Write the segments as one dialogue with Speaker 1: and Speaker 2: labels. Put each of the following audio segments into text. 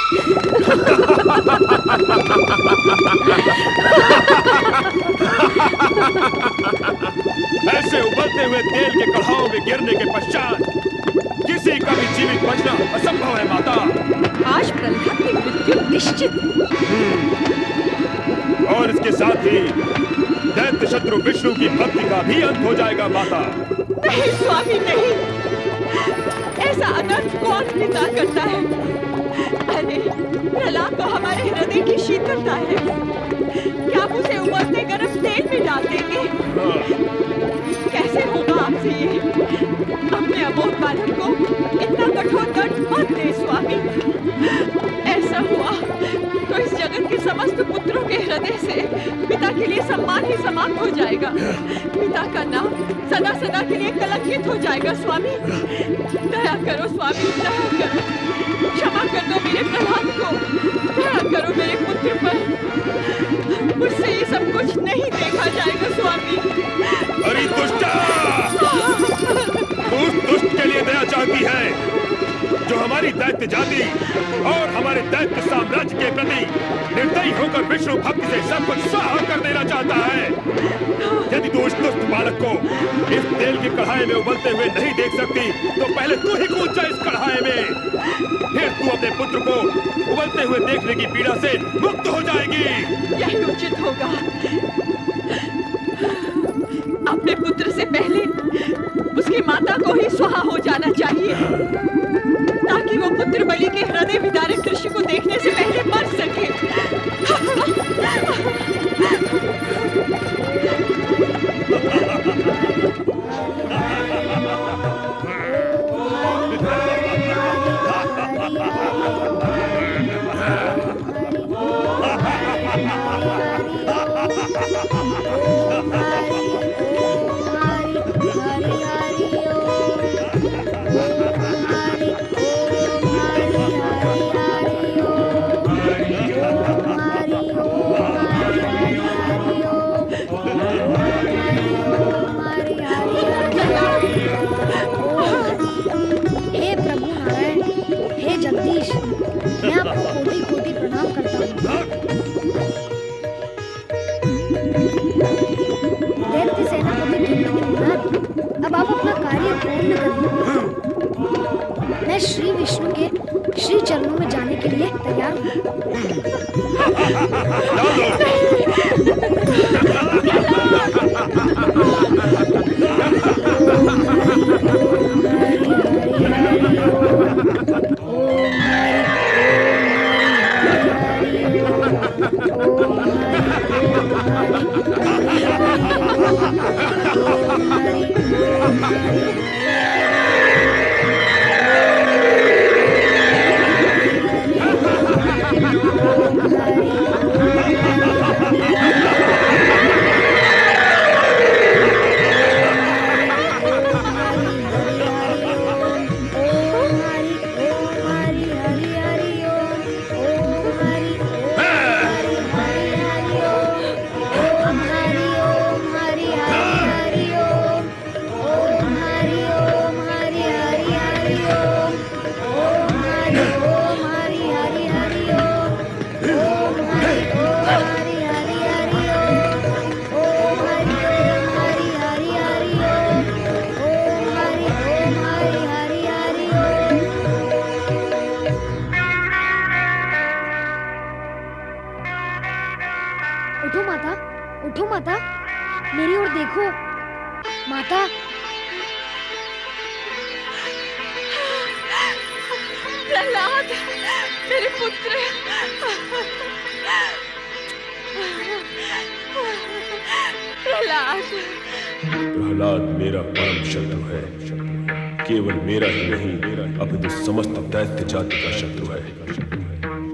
Speaker 1: ऐसे उबलते हुए तेल के कढ़ाओं में गिरने के पश्चात किसी का भी जीवित बचना असंभव है माता।
Speaker 2: आज प्रहलाद की मृत्यु निश्चित।
Speaker 1: और इसके साथ ही दैत्य शत्रु विष्णु की भक्ति का भी अंत हो जाएगा माता।
Speaker 2: नहीं स्वामी नहीं, ऐसा अनर्थ कौन पिता करता है? अरे प्रहलाद तो हमारे हृदय की शीतलता है, क्या आप उसे उबलते गर्म तेल में डाल देंगे? कैसे होगा आपसे ये? अपने अबोध बालक को इतना कठोर दंड मत दे स्वामी। ऐसा हुआ तो इस जगत के समस्त पुत्रों के हृदय से पिता के लिए सम्मान ही समाप्त हो जाएगा। पिता का नाम सदा सदा के लिए कलंकित हो जाएगा। स्वामी दया करो स्वामी, दया करो, क्षमा कर दो मेरे प्रहलाद को, दया करो मेरे पुत्र पर। मुझसे ये सब कुछ नहीं देखा जाएगा स्वामी।
Speaker 1: अरे दुष्टा, तू उस दुष्ट के लिए दया चाहती है जो हमारी दैत्य जाति और हमारे दैत्य साम्राज्य के प्रति निर्दयी होकर विष्णु भक्ति से सब कुछ स्वाहा कर देना चाहता है। यदि तू उस दुष्ट बालक को इस तेल की कढ़ाई में उबलते हुए नहीं देख सकती तो पहले तू ही कूद जा इस कढ़ाई में, फिर तू अपने पुत्र को उबलते हुए देखने की पीड़ा से मुक्त हो जाएगी।
Speaker 2: यही उचित होगा। अपने पुत्र से पहले उसकी माता को ही स्वाहा हो जाना चाहिए, ताकि वो पुत्र बलि के हृदय विदारक दृश्य को देखने से पहले मर सके।
Speaker 3: श्री विष्णु के श्री चरणों में जाने के लिए तैयार उठो माता, मेरी ओर देखो माता।
Speaker 2: प्रहलाद, मेरे पुत्र। प्रहलाद।
Speaker 1: प्रहलाद मेरा परम शत्रु है, केवल मेरा ही नहीं अपितु समस्त दैत्य जाति का शत्रु है।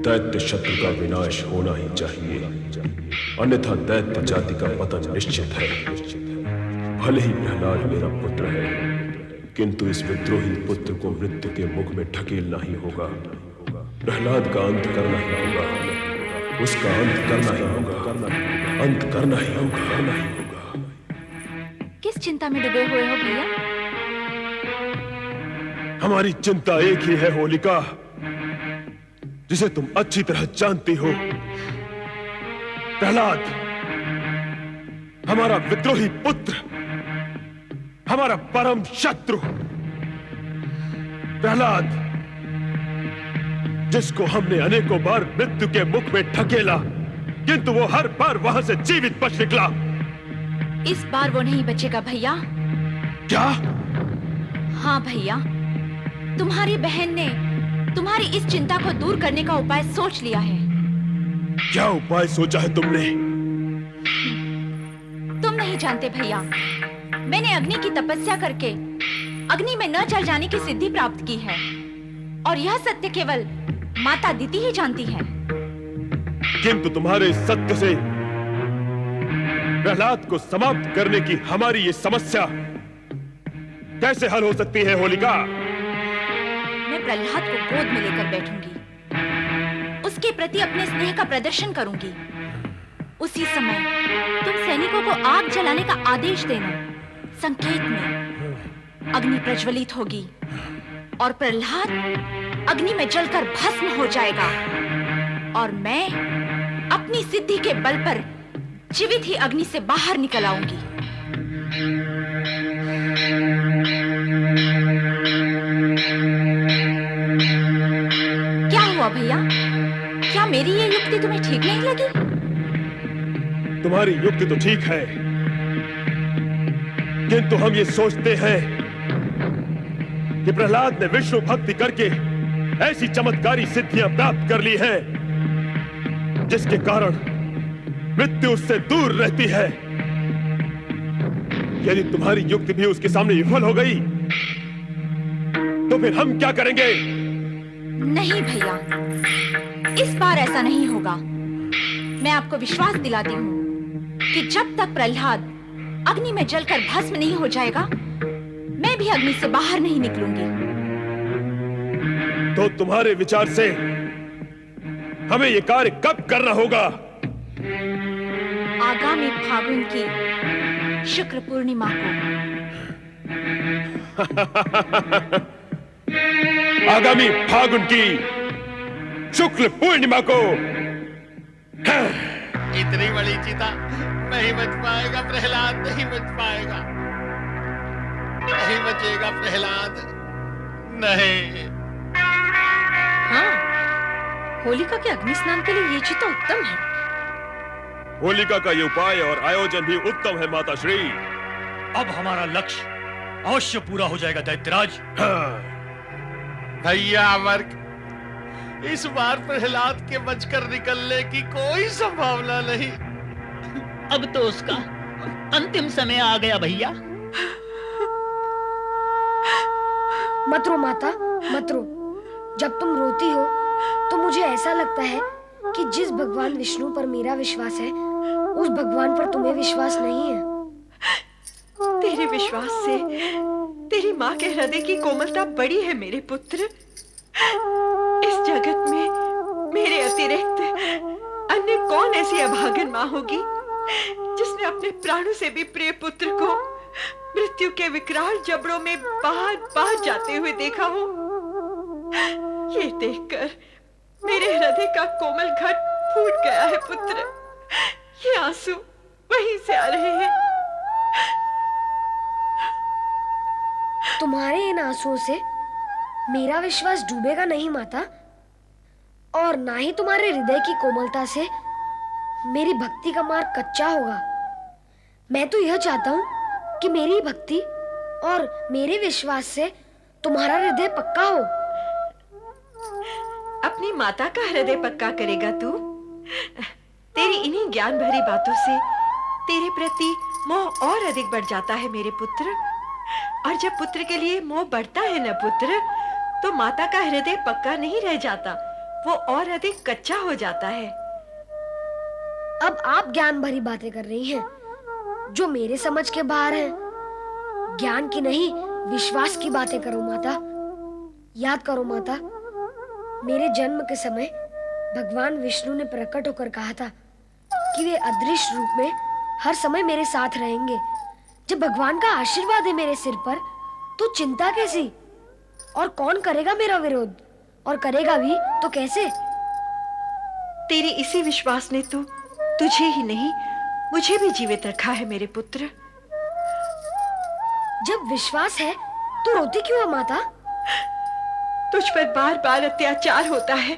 Speaker 1: दैत्य शत्रु का विनाश होना ही चाहिए, अन्यथा दैत्य जाति का पतन निश्चित है। भले ही प्रहलाद मेरा पुत्र है, किंतु इस विद्रोही पुत्र को मृत्यु के मुख में ढकेलना ही होगा। प्रहलाद का अंत करना ही होगा, उसका अंत करना ही होगा, अंत करना ही होगा, करना ही होगा।
Speaker 4: किस चिंता में डूबे हुए हो भैया?
Speaker 1: हमारी चिंता एक ही है होलिका, जिसे तुम अच्छी तरह जानती हो। प्रहलाद हमारा विद्रोही पुत्र, हमारा परम शत्रु। प्रहलाद जिसको हमने अनेकों बार मृत्यु के मुख में ढकेला, किंतु वो हर बार वहां से जीवित बच निकला।
Speaker 4: इस बार वो नहीं बचेगा भैया।
Speaker 1: क्या?
Speaker 4: हाँ भैया, तुम्हारी बहन ने तुम्हारी इस चिंता को दूर करने का उपाय सोच लिया है।
Speaker 1: क्या उपाय सोचा है तुमने?
Speaker 4: तुम नहीं जानते भैया, मैंने अग्नि की तपस्या करके अग्नि में न जल जाने की सिद्धि प्राप्त की है, और यह सत्य केवल माता दीति ही जानती है।
Speaker 1: किंतु तुम्हारे सत्य से प्रहलाद को समाप्त करने की हमारी ये समस्या कैसे हल हो सकती है होलिका?
Speaker 4: मैं प्रहलाद को गोद में लेकर बैठूंगी, उसके प्रति अपने स्नेह का प्रदर्शन करूंगी। उसी समय तुम सैनिकों को आग जलाने का आदेश देना। संकेत में अग्नि प्रज्वलित होगी और प्रहलाद अग्नि में जलकर भस्म हो जाएगा, और मैं अपनी सिद्धि के बल पर जीवित ही अग्नि से बाहर निकल आऊंगी। क्या हुआ भैया? क्या मेरी ये युक्ति तुम्हें ठीक नहीं लगी?
Speaker 1: तुम्हारी युक्ति तो ठीक है, किंतु हम ये सोचते हैं कि प्रहलाद ने विष्णु भक्ति करके ऐसी चमत्कारी सिद्धियां प्राप्त कर ली हैं, जिसके कारण मृत्यु उससे दूर रहती है। यदि तुम्हारी युक्ति भी उसके सामने विफल हो गई, तो फिर हम क्या करेंगे?
Speaker 4: नहीं भैया, इस बार ऐसा नहीं होगा। मैं आपको विश्वास दिलाती हूँ कि जब तक प्रहलाद अग्नि में जलकर भस्म नहीं हो जाएगा, मैं भी अग्नि से बाहर नहीं निकलूंगी।
Speaker 1: तो तुम्हारे विचार से हमें यह कार्य कब करना होगा?
Speaker 4: आगामी फागुन की शुक्र पूर्णिमा को।
Speaker 1: आगामी फागुन की शुक्ल पूर्णिमा को।
Speaker 5: इतनी बड़ी चिता नहीं बच पाएगा प्रहलाद, नहीं बच पाएगा, नहीं बचेगा प्रहलाद, नहीं।
Speaker 2: हाँ, होलिका के अग्नि स्नान के लिए ये चिता उत्तम है।
Speaker 1: होलिका का ये उपाय और आयोजन भी उत्तम है माता श्री।
Speaker 6: अब हमारा लक्ष्य अवश्य पूरा हो जाएगा दैत्यराज।
Speaker 1: हाँ।
Speaker 5: भैया अमर्क, इस बार प्रहलाद के बचकर निकलने की कोई संभावना नहीं।
Speaker 7: अब तो उसका अंतिम समय आ गया भैया।
Speaker 3: मत रो माता, मत रो। जब तुम रोती हो तो मुझे ऐसा लगता है कि जिस भगवान विष्णु पर मेरा विश्वास है, उस भगवान पर तुम्हें विश्वास नहीं है।
Speaker 2: तेरे विश्वास से तेरी माँ के हृदय की कोमलता बड़ी है मेरे पुत्र। इस जगत में मेरे अतिरिक्त अन्य कौन ऐसी अभागन माँ होगी जिसने अपने प्राणों से भी प्रिय पुत्र को मृत्यु के विकराल जबड़ों में बाहर बाहर जाते हुए देखा हो। ये देखकर मेरे हृदय का कोमल घट फूट गया है पुत्र। ये आंसू वहीं से आ रहे हैं।
Speaker 3: तुम्हारे इन आंसुओं से मेरा विश्वास डूबेगा नहीं माता, और ना ही तुम्हारे हृदय की कोमलता से मेरी भक्ति का मार्ग कच्चा होगा। मैं तो यह चाहता हूँ कि मेरी भक्ति और मेरे विश्वास से तुम्हारा हृदय पक्का हो।
Speaker 2: अपनी माता का हृदय पक्का करेगा तू? तेरी इन्हीं ज्ञान भरी बातों से तेरे प्रति मोह और अधिक बढ़ जाता है मेरे पुत्र। और जब पुत्र के लिए मोह बढ़ता है न पुत्र, तो माता का हृदय पक्का नहीं रह जाता, वो और अधिक कच्चा हो जाता है।
Speaker 3: अब आप ज्ञान भरी बातें कर रही हैं, जो मेरे समझ के बाहर हैं। ज्ञान की नहीं, विश्वास की बातें करो माता। याद करो माता, मेरे जन्म के समय भगवान विष्णु ने प्रकट होकर कहा था कि वे अदृश्य रूप में हर समय मेरे साथ रहेंगे। जब भगवान का आशीर्वाद है मेरे सिर पर, तो चिंता कैसी? और कौन करेगा मेरा विरोध? और करेगा भी तो कैसे?
Speaker 2: तेरे इसी विश्वास ने तो तुझे ही नहीं मुझे भी जीवित रखा है मेरे पुत्र।
Speaker 3: जब विश्वास है तो रोती क्यों है माता?
Speaker 2: तुझ पर बार बार अत्याचार होता है,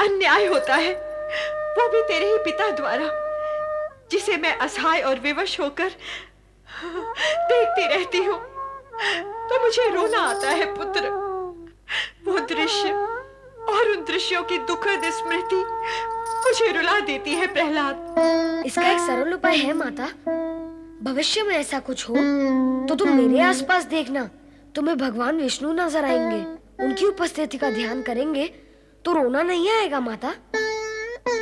Speaker 2: अन्याय होता है, वो भी तेरे ही पिता द्वारा, जिसे मैं असहाय और विवश होकर देखती रहती हूँ तो मुझे रोना आता है पुत्र। वो दृश्य और उन दृश्यों की दुखद स्मृति मुझे रुला देती है प्रहलाद।
Speaker 3: इसका एक सरल उपाय है माता। भविष्य में ऐसा कुछ हो तो तुम मेरे आसपास देखना, तुम्हें भगवान विष्णु नजर आएंगे। उनकी उपस्थिति का ध्यान करेंगे तो रोना नहीं आएगा माता।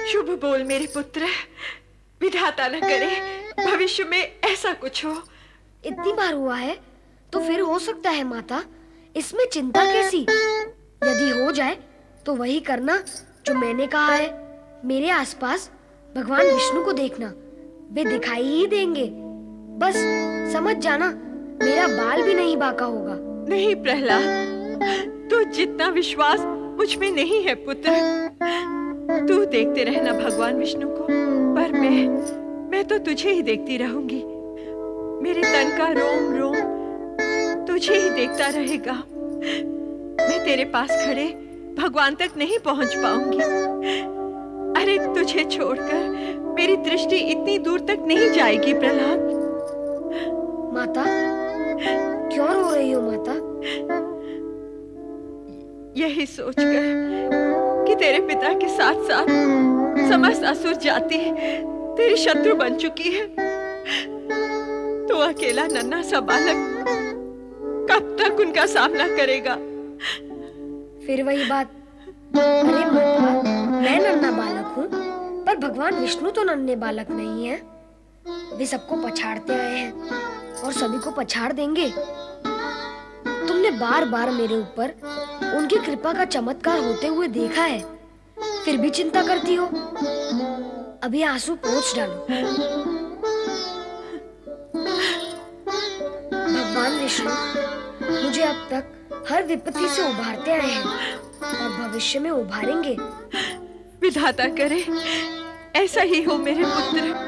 Speaker 2: शुभ बोल मेरे पुत्र, विधाता न करे भविष्य में ऐसा कुछ हो।
Speaker 3: इतनी बार हुआ है तो फिर हो सकता है माता, इसमें चिंता कैसी? यदि हो जाए तो वही करना जो मैंने कहा है। मेरे आसपास भगवान विष्णु को देखना, वे दिखाई ही देंगे। बस समझ जाना, मेरा बाल भी नहीं बाका होगा।
Speaker 2: नहीं प्रहलाद, तू जितना विश्वास मुझ में नहीं है पुत्र। तू देखते रहना भगवान विष्णु को, पर मैं तो तुझे ही देखती रहूंगी। मेरे तन का रोम रोम तुझे ही देखता रहेगा। मैं तेरे पास खड़े भगवान तक नहीं पहुंच पाऊंगी। अरे तुझे छोड़कर मेरी दृष्टि इतनी दूर तक नहीं जाएगी प्रहलाद।
Speaker 3: माता, क्यों रो रही हो माता?
Speaker 2: यही सोचकर कि तेरे पिता के साथ साथ समस्त असुर जाति तेरी शत्रु बन चुकी है, तो अकेला नन्हा सा बालक कब तक उनका सामना करेगा?
Speaker 3: फिर वही बात। अरे माता, मैं नन्हा बालक हूँ, पर भगवान विष्णु तो नन्हे बालक नहीं है। वे सबको पछाड़ते आए हैं और सभी को पछाड़ देंगे। तुमने बार बार मेरे ऊपर उनकी कृपा का चमत्कार होते हुए देखा है, फिर भी चिंता करती हो। अभी आंसू पोंछ डालो। भगवान विष्णु मुझे अब तक हर विपत्ति से उभारते आए हैं और भविष्य में उभारेंगे।
Speaker 2: विधाता करे ऐसा ही हो मेरे पुत्र।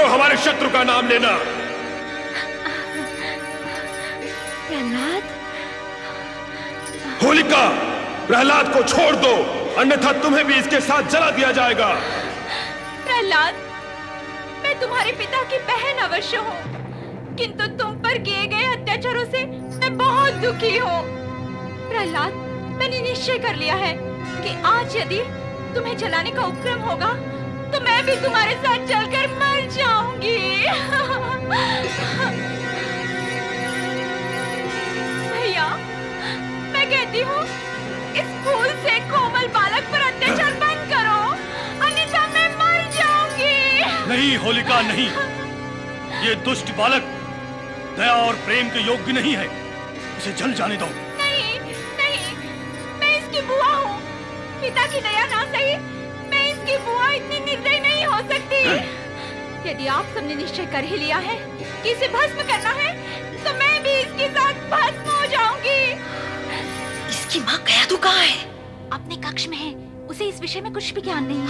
Speaker 1: हमारे शत्रु का नाम लेना।
Speaker 4: प्रहलाद,
Speaker 1: होलिका, प्रहलाद को छोड़ दो, अन्यथा तुम्हें भी इसके साथ जला दिया जाएगा।
Speaker 4: प्रहलाद, मैं तुम्हारे पिता की बहन अवश्य हूँ, किंतु तुम पर किए गए अत्याचारों से मैं बहुत दुखी हूँ। प्रहलाद, मैंने निश्चय कर लिया है कि आज यदि तुम्हें जलाने का उपक्रम होगा तो मैं भी तुम्हारे साथ चलकर मर जाऊंगी। भैया, मैं कहती हूँ इस फूल से कोमल बालक पर अत्याचार बंद करो, अन्यथा मैं मर जाऊंगी।
Speaker 6: नहीं होलिका, नहीं। ये दुष्ट बालक दया और प्रेम के योग्य नहीं है, इसे जल जाने दो।
Speaker 4: नहीं, नहीं, मैं इसकी बुआ हूँ। पिता की दया ना सही, मैं इसकी बुआ इतनी निर्दयी नहीं हो सकती। यदि आप सबने निश्चय कर ही लिया है कि इसे भस्म करना है, तो मैं भी इसके साथ भस्म हो जाऊंगी।
Speaker 2: इसकी माँ कयाधु कहाँ है?
Speaker 4: अपने कक्ष में है, उसे इस विषय में कुछ भी ज्ञान नहीं है।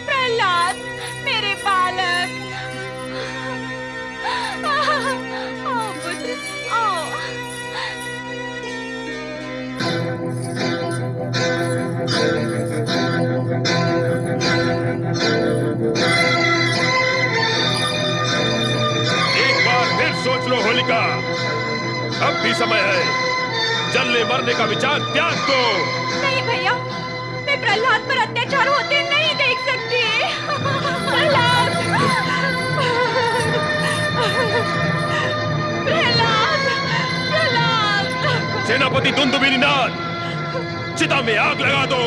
Speaker 4: प्रहलाद, मेरे बालक, आओ पुत्र, आओ।
Speaker 1: एक बार फिर सोच लो होलिका, अब भी समय है, जलने मरने का विचार त्याग दो।
Speaker 4: नहीं भैया, मैं प्रहलाद पर अत्याचार होते नहीं देख सकती। प्रहलाद, प्रहलाद, प्रहलाद।
Speaker 1: सेनापति दुंदुभिनाथ, चिता में आग लगा दो।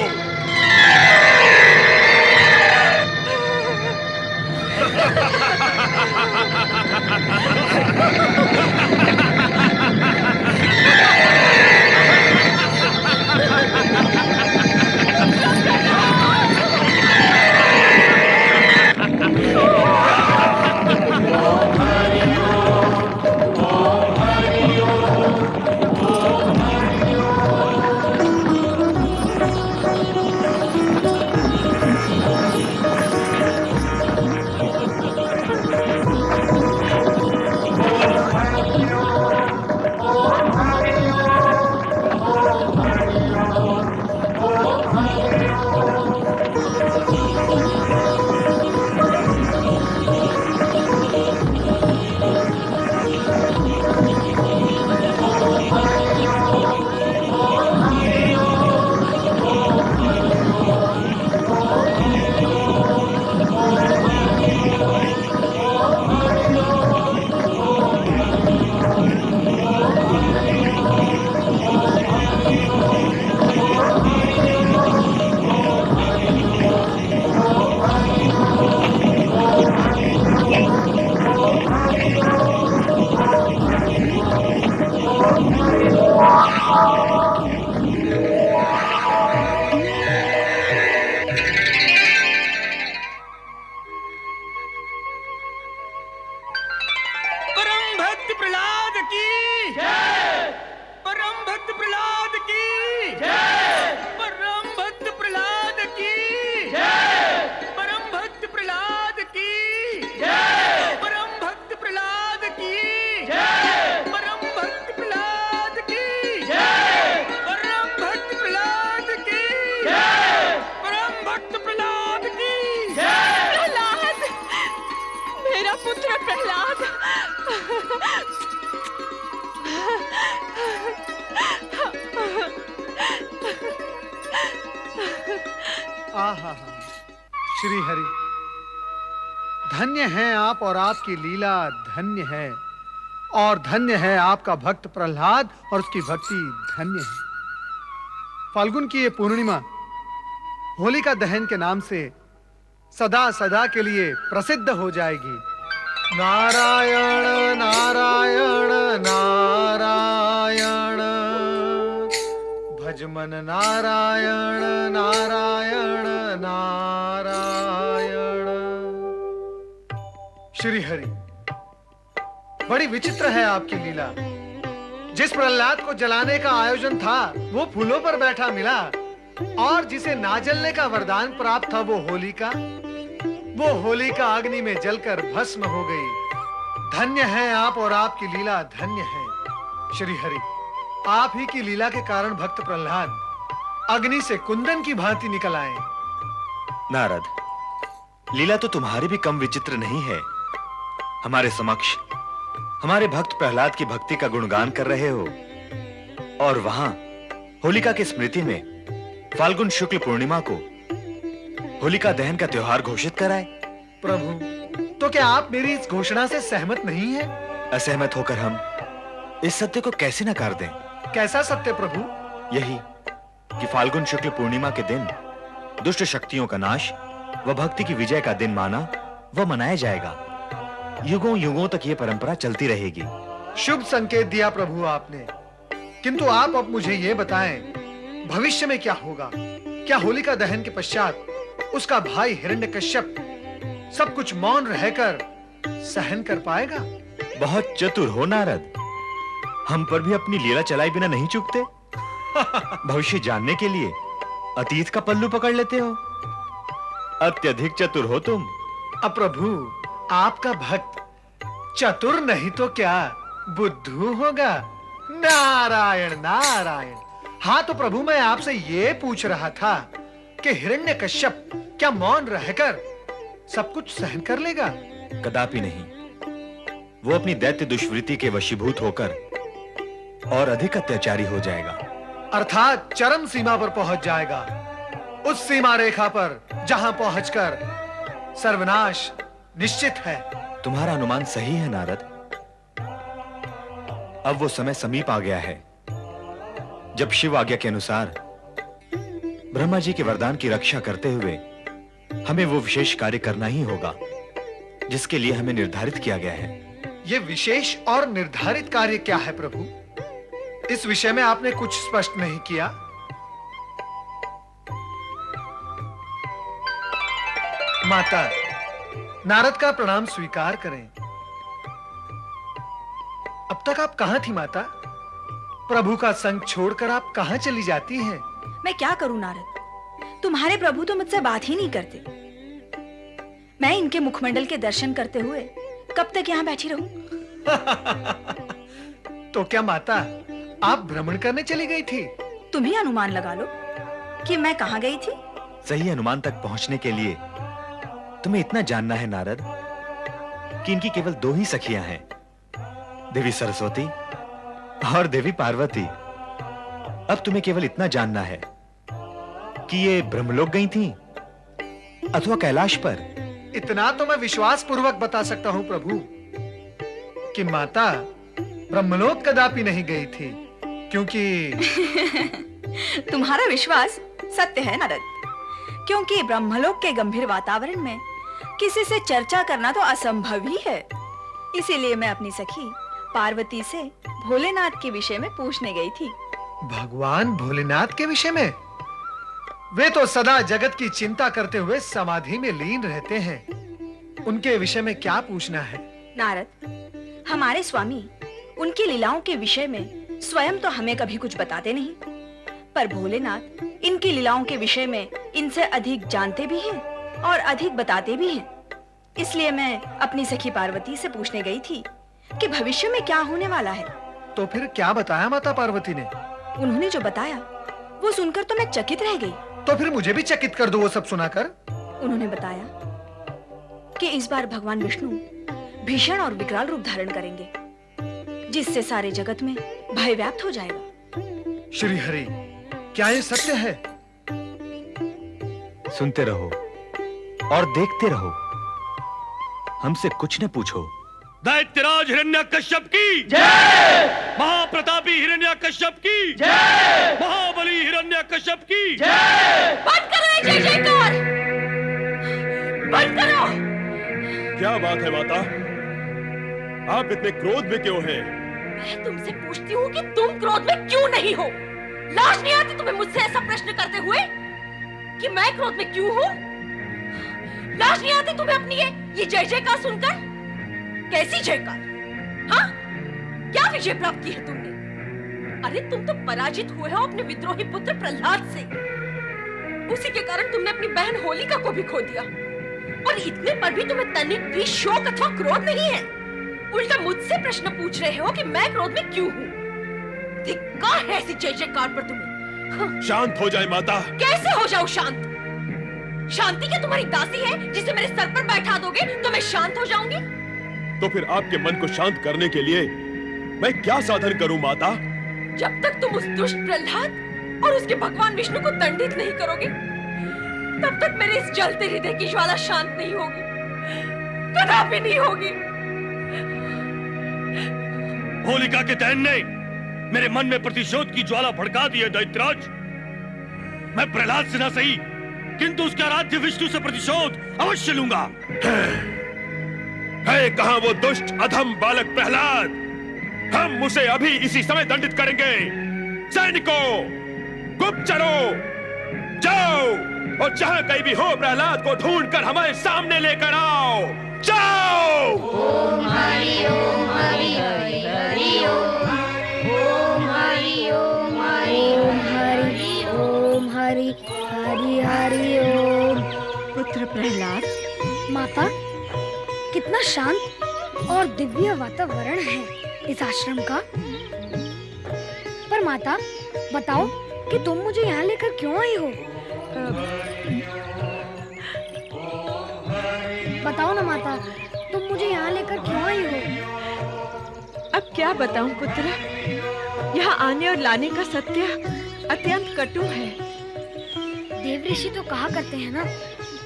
Speaker 8: आहा, श्री हरि, धन्य हैं आप और आपकी लीला धन्य है, और धन्य है आपका भक्त प्रहलाद और उसकी भक्ति धन्य है। फाल्गुन की ये पूर्णिमा होलिका दहन के नाम से सदा सदा के लिए प्रसिद्ध हो जाएगी। नारायण नारायण नारायण, भजमन नारायण नारायण नारायण। श्री हरि, बड़ी विचित्र है आपकी लीला। जिस प्रहलाद को जलाने का आयोजन था वो फूलों पर बैठा मिला, और जिसे ना जलने का वरदान प्राप्त था वो होलिका अग्नि में जलकर भस्म हो गई। धन्य है आप और आपकी लीला धन्य है। श्री हरि, आप ही की लीला के कारण भक्त प्रहलाद अग्नि से कुंदन की भांति निकल आए।
Speaker 9: नारद, लीला तो तुम्हारी भी कम विचित्र नहीं है। हमारे समक्ष हमारे भक्त प्रहलाद की भक्ति का गुणगान कर रहे हो और वहां होलिका की स्मृति में फाल्गुन शुक्ल पूर्णिमा को होलिका दहन का त्योहार घोषित कराए।
Speaker 8: प्रभु, तो क्या आप मेरी इस घोषणा से सहमत नहीं हैं?
Speaker 9: असहमत होकर हम इस सत्य को कैसे नकार दें?
Speaker 8: कैसा सत्य प्रभु?
Speaker 9: यही कि फाल्गुन शुक्ल पूर्णिमा के दिन दुष्ट शक्तियों का नाश व भक्ति की विजय का दिन माना व मनाया जाएगा। युगों युगों तक ये परंपरा चलती रहेगी।
Speaker 8: शुभ संकेत दिया प्रभु आपने, किंतु आप अब मुझे ये बताएं, भविष्य में क्या होगा? क्या होलिका दहन के पश्चात उसका भाई हिरण्यकश्यप सब कुछ मौन रहकर सहन कर पाएगा?
Speaker 9: बहुत चतुर हो नारद, हम पर भी अपनी लीला चलाए बिना नहीं चूकते। भविष्य जानने के लिए अतीत का पल्लू पकड़ लेते हो। अत्यधिक चतुर हो तुम।
Speaker 8: अब प्रभु, आपका भक्त चतुर नहीं तो क्या बुद्धू होगा? नारायण नारायण। हाँ तो प्रभु, मैं आपसे ये पूछ रहा था कि हिरण्यकश्यप क्या मौन रहकर सब कुछ सहन कर लेगा?
Speaker 9: कदापि नहीं। वो अपनी दैत्य दुष्वृत्ति के वशीभूत होकर और अधिक अत्याचारी हो जाएगा,
Speaker 8: अर्थात चरम सीमा पर पहुंच जाएगा, उस सीमा रेखा पर जहां पहुंचकर सर्वनाश निश्चित है।
Speaker 9: तुम्हारा अनुमान सही है नारद। अब वो समय समीप आ गया है जब शिव आज्ञा के अनुसार ब्रह्मा जी के वरदान की रक्षा करते हुए हमें वो विशेष कार्य करना ही होगा जिसके लिए हमें निर्धारित किया गया है।
Speaker 8: ये विशेष और निर्धारित कार्य क्या है प्रभु? इस विषय में आपने कुछ स्पष्ट नहीं किया। माता, नारद का प्रणाम स्वीकार करें। अब तक आप कहां थी माता? प्रभु का संग छोड़कर आप कहां चली जाती हैं?
Speaker 4: मैं क्या करूं नारद, तुम्हारे प्रभु तो मुझसे बात ही नहीं करते। मैं इनके मुखमंडल के दर्शन करते हुए कब तक यहाँ बैठी रहूं?
Speaker 8: तो क्या माता, आप भ्रमण करने चली गई थी?
Speaker 4: तुम ही अनुमान लगा लो कि मैं कहाँ गई थी।
Speaker 9: सही अनुमान तक पहुंचने के लिए तुम्हें इतना जानना है नारद कि इनकी केवल दो ही सखियां हैं, देवी सरस्वती और देवी पार्वती। अब तुम्हें केवल इतना जानना है कि ये ब्रह्मलोक गई थीं अथवा कैलाश पर।
Speaker 8: इतना तो मैं विश्वास पूर्वक बता सकता हूं प्रभु कि माता ब्रह्मलोक कदापि नहीं गई थी, क्योंकि
Speaker 4: तुम्हारा विश्वास सत्य है नारद, क्योंकि ब्रह्मलोक के गंभीर वातावरण में किसी से चर्चा करना तो असंभव ही है। इसीलिए मैं अपनी सखी पार्वती से भोलेनाथ के विषय में पूछने गई थी।
Speaker 8: भगवान भोलेनाथ के विषय में? वे तो सदा जगत की चिंता करते हुए समाधि में लीन रहते हैं। उनके विषय में क्या पूछना है?
Speaker 4: नारद, हमारे स्वामी उनकी लीलाओं के विषय में स्वयं तो हमें कभी कुछ बताते नहीं, पर भोलेनाथ इनकी लीलाओं के विषय में इनसे अधिक जानते भी हैं और अधिक बताते भी हैं। इसलिए मैं अपनी सखी पार्वती से पूछने गई थी कि भविष्य में क्या होने वाला है।
Speaker 8: तो फिर क्या बताया माता पार्वती ने?
Speaker 4: उन्होंने जो बताया वो सुनकर तो मैं चकित रह गई।
Speaker 8: तो फिर मुझे भी चकित कर दो वो सब सुनाकर।
Speaker 4: उन्होंने बताया कि इस बार भगवान विष्णु भीषण और विकराल रूप धारण करेंगे, जिससे सारे जगत में भय व्याप्त हो जाएगा।
Speaker 8: श्री हरि, क्या ये सत्य है?
Speaker 9: सुनते रहो और देखते रहो, हमसे कुछ न पूछो।
Speaker 6: दैत्यराज हिरण्यकश्यप की जय, महाप्रतापी हिरण्यकश्यप की जय, महाबली हिरण्यकश्यप की जय।
Speaker 2: बंद करो ये जय जयकार, बंद करो।
Speaker 1: क्या बात है माता, आप इतने क्रोध में क्यों हैं?
Speaker 2: मैं तुमसे पूछती हूँ कि तुम क्रोध में क्यों नहीं हो? लाज नहीं आती तुम्हें मुझसे ऐसा प्रश्न करते हुए कि मैं क्रोध में क्यों हूँ? लाज नहीं आती तुम्हें अपनी ये जय जयकार सुनकर? कैसी जयकार? हाँ, क्या विजय प्राप्त की है तुमने? अरे तुम तो पराजित हुए हो अपने विद्रोही पुत्र प्रहलाद से। उसी के कारण तुमने अपनी बहन होलिका को भी खो दिया, और इतने पर भी तुम्हें तनिक भी शोक अथवा क्रोध नहीं है। उल्टा मुझसे प्रश्न पूछ रहे हो कि मैं क्रोध में क्यों हूँ।
Speaker 4: धिक्कार है ऐसी जय जयकार पर तुम्हें।
Speaker 1: शांत हो जाए माता।
Speaker 4: कैसे हो जाऊं शांत? शांति क्या तुम्हारी दासी है जिसे मेरे सर पर बैठा दोगे तो मैं शांत हो जाऊंगी?
Speaker 1: तो फिर आपके मन को शांत करने के लिए मैं क्या साधन करूं माता?
Speaker 4: जब तक तुम उस दुष्ट प्रहलाद और उसके भगवान विष्णु को दंडित नहीं करोगे तब तक मेरे इस जलते हृदय की ज्वाला शांत नहीं होगी, कदापि नहीं होगी।
Speaker 6: होलिका के दहन ने मेरे मन में प्रतिशोध की ज्वाला भड़का दी है दैत्यराज। मैं प्रहलाद से ना सही किंतु उसके आराध्य विष्णु से प्रतिशोध अवश्य लूंगा।
Speaker 1: है कहां वो दुष्ट अधम बालक प्रहलाद? हम उसे अभी इसी समय दंडित करेंगे। सैनिकों, गुप्तचरों, जाओ और जहां कहीं भी हो प्रहलाद को ढूंढकर हमारे सामने लेकर आओ। जाओ।
Speaker 3: ओम हरि ओम हरि हरि हरि ओम हरि ओम हरि ओम हरि ओम हरि हरि हरि ओम।
Speaker 2: पुत्र प्रहलाद,
Speaker 3: माता, कितना शांत और दिव्य वातावरण है इस आश्रम का। पर माता, बताओ कि तुम मुझे यहाँ लेकर क्यों आई हो? बताओ ना माता, तुम मुझे यहाँ लेकर क्यों आई हो?
Speaker 2: अब क्या बताऊं पुत्र, यहाँ आने और लाने का सत्य अत्यंत कटु है।
Speaker 3: देव ऋषि तो कहा करते हैं ना,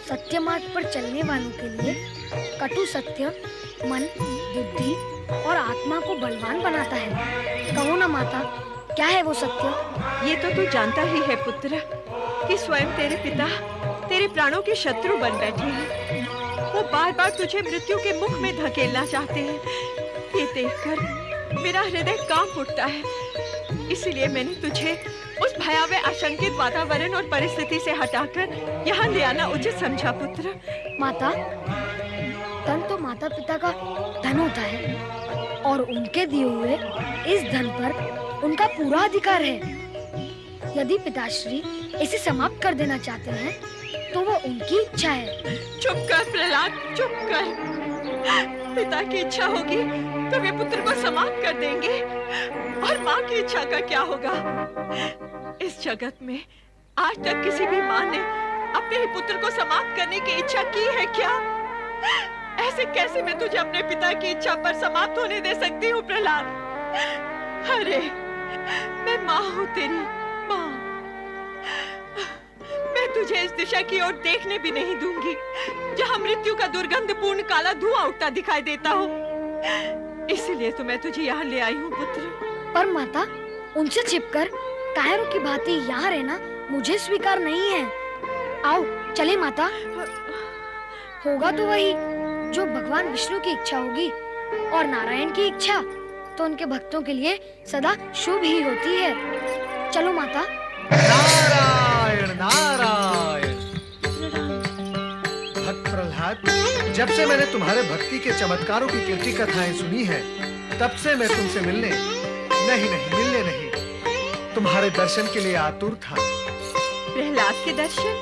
Speaker 3: सत्य मार्ग पर चलने वालों के लिए कटु सत्य मन, बुद्धि और आत्मा को बलवान बनाता है। कहो ना माता, क्या है वो सत्य?
Speaker 2: ये तो तू जानता ही है पुत्र कि स्वयं तेरे पिता तेरे प्राणों के शत्रु बन बैठे हैं। वो बार बार तुझे मृत्यु के मुख में धकेलना चाहते हैं। ये देखकर मेरा हृदय कांप उठता है। इसलिए मैंने तुझे उस भयावह आशंकित वातावरण और परिस्थिति से हटाकर यहाँ ले आना उचित समझा पुत्र।
Speaker 3: माता, धन तो माता पिता का धन होता है और उनके दिए हुए इस धन पर उनका पूरा अधिकार है। यदि पिताश्री इसे समाप्त कर देना चाहते हैं तो वो उनकी इच्छा है।
Speaker 2: चुप कर प्रहलाद, चुप कर। पिता की इच्छा होगी तो वे पुत्र को समाप्त कर देंगे, और माँ की इच्छा का क्या होगा? इस जगत में आज तक किसी भी माँ ने अपने ही पुत्र को समाप्त करने की इच्छा की है क्या? ऐसे कैसे मैं तुझे अपने पिता की इच्छा पर समाप्त होने दे सकती हूँ प्रहलाद? अरे मैं माँ हूँ, तेरी माँ। मैं तुझे इस दिशा की ओर देखने भी नहीं दूंगी जहाँ मृत्यु का दुर्गंधपूर्ण काला धुआं उठता दिखाई देता हो। इसलिए तो मैं तुझे यहाँ ले आई हूँ पुत्र।
Speaker 3: पर माता, उनसे छिपकर कायरों की भांति यहाँ रहना मुझे स्वीकार नहीं है। आओ चले माता। होगा तो वही जो भगवान विष्णु की इच्छा होगी, और नारायण की इच्छा तो उनके भक्तों के लिए सदा शुभ ही होती है। चलो माता।
Speaker 8: नारायण नारायण। भक्त प्रहलाद, जब से मैंने तुम्हारे भक्ति के चमत्कारों की कीर्ति कथाएं सुनी है, तब से मैं तुमसे मिलने नहीं तुम्हारे दर्शन के लिए आतुर था।
Speaker 2: प्रहलाद के दर्शन,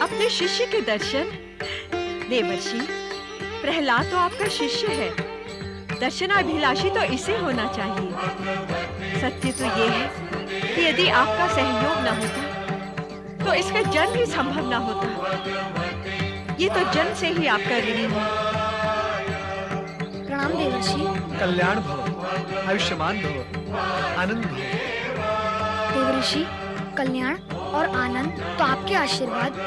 Speaker 2: अपने शिष्य के दर्शन। देवर्षि, प्रहलाद तो आपका शिष्य है, दर्शनाभिलाषी तो इसे होना चाहिए। सत्य तो ये है कि यदि आपका सहयोग न होता तो इसका जन्म ही संभव न होता। ये तो जन्म से ही आपका ऋणी है।
Speaker 3: प्रणाम देवर्षि।
Speaker 8: कल्याण भव, आयुष्मान भव, आनंद भव।
Speaker 3: देवर्षि, कल्याण और आनंद तो आपके आशीर्वाद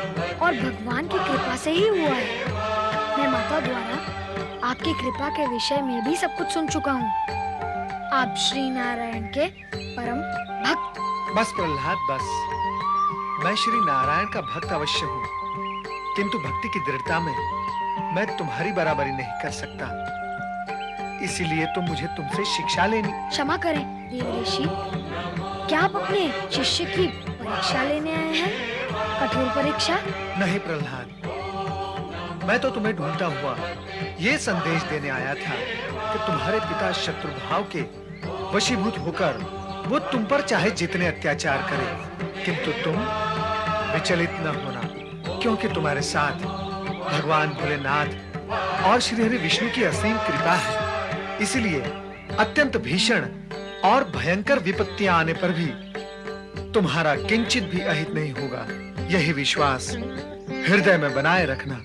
Speaker 3: और भगवान की कृपा से ही हुआ है। मैं माता द्वारा आपकी कृपा के विषय में भी सब कुछ सुन चुका हूँ। आप श्री नारायण के परम भक्त।
Speaker 8: बस प्रहलाद बस, मैं श्री नारायण का भक्त अवश्य हूँ, किंतु भक्ति की दृढ़ता में मैं तुम्हारी बराबरी नहीं कर सकता। इसीलिए तो मुझे तुमसे शिक्षा लेनी।
Speaker 3: क्षमा करें देवर्षि, क्या आप अपने शिष्य की परीक्षा लेने आए हैं? कठोर परीक्षा?
Speaker 8: नहीं प्रहलाद, मैं तो तुम्हें ढूंढता हुआ ये संदेश देने आया था कि तुम्हारे पिता शत्रु भाव के वशीभूत होकर वो तुम पर चाहे जितने अत्याचार करें, किंतु तुम विचलित न होना, क्योंकि तुम्हारे साथ भगवान भोलेनाथ और श्री हरि विष्णु की असीम कृपा है। इसलिए अत्यंत भीषण और भयंकर विपत्तियां आने पर भी तुम्हारा किंचित भी अहित नहीं होगा, यही विश्वास हृदय में बनाए रखना।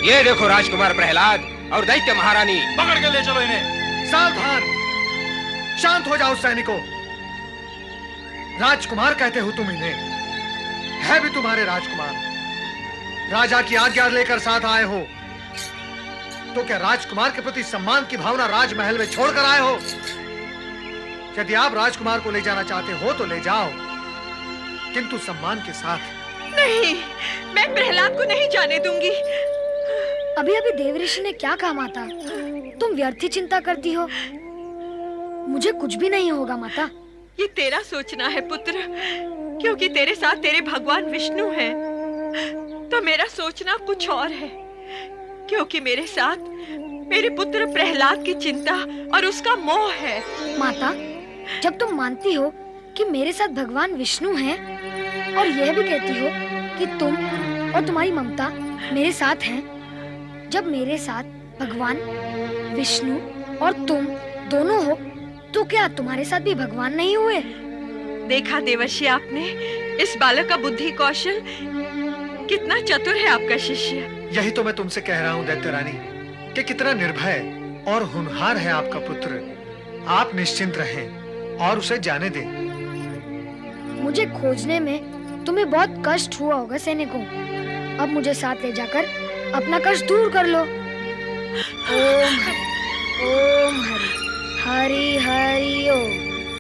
Speaker 10: ये देखो राजकुमार प्रहलाद और दैत्य महारानी।
Speaker 6: पकड़ के ले चलो इन्हें।
Speaker 8: सावधान, शांत हो जाओ सैनिकों। राजकुमार कहते हो तुम इन्हें, है भी तुम्हारे राजकुमार। राजा की आज्ञा लेकर साथ आए हो, तो क्या राजकुमार के प्रति सम्मान की भावना राजमहल में छोड़कर आए हो? यदि आप राजकुमार को ले जाना चाहते हो तो ले जाओ, किंतु सम्मान के साथ।
Speaker 2: नहीं, मैं प्रहलाद को नहीं जाने दूंगी।
Speaker 3: अभी अभी देवऋषि ने क्या कहा माता? तुम व्यर्थ ही चिंता करती हो। मुझे कुछ भी नहीं होगा माता।
Speaker 2: ये तेरा सोचना है पुत्र, क्योंकि तेरे साथ तेरे भगवान विष्णु हैं। तो मेरा सोचना कुछ और है, क्योंकि मेरे साथ मेरे पुत्र प्रहलाद की चिंता और उसका मोह है।
Speaker 3: माता, जब तुम मानती हो कि मेरे साथ भगवान विष्णु हैं और यह भी कहती हो कि तुम और तुम्हारी ममता मेरे साथ हैं, जब मेरे साथ भगवान विष्णु और तुम दोनों हो, तो क्या तुम्हारे साथ भी भगवान नहीं हुए?
Speaker 2: देखा देवर्षि आपने, इस बालक का बुद्धि कौशल कितना चतुर है आपका शिष्य।
Speaker 8: यही तो मैं तुमसे कह रहा हूँ दैत्य रानी, कि कितना निर्भय और होनहार है आपका पुत्र। आप निश्चिंत रहें और उसे जाने दें।
Speaker 3: मुझे खोजने में तुम्हें बहुत कष्ट हुआ होगा सैनिकों। अब मुझे साथ ले जाकर अपना कष्ट दूर कर लो। ओम हरि, हरि हरि ओम।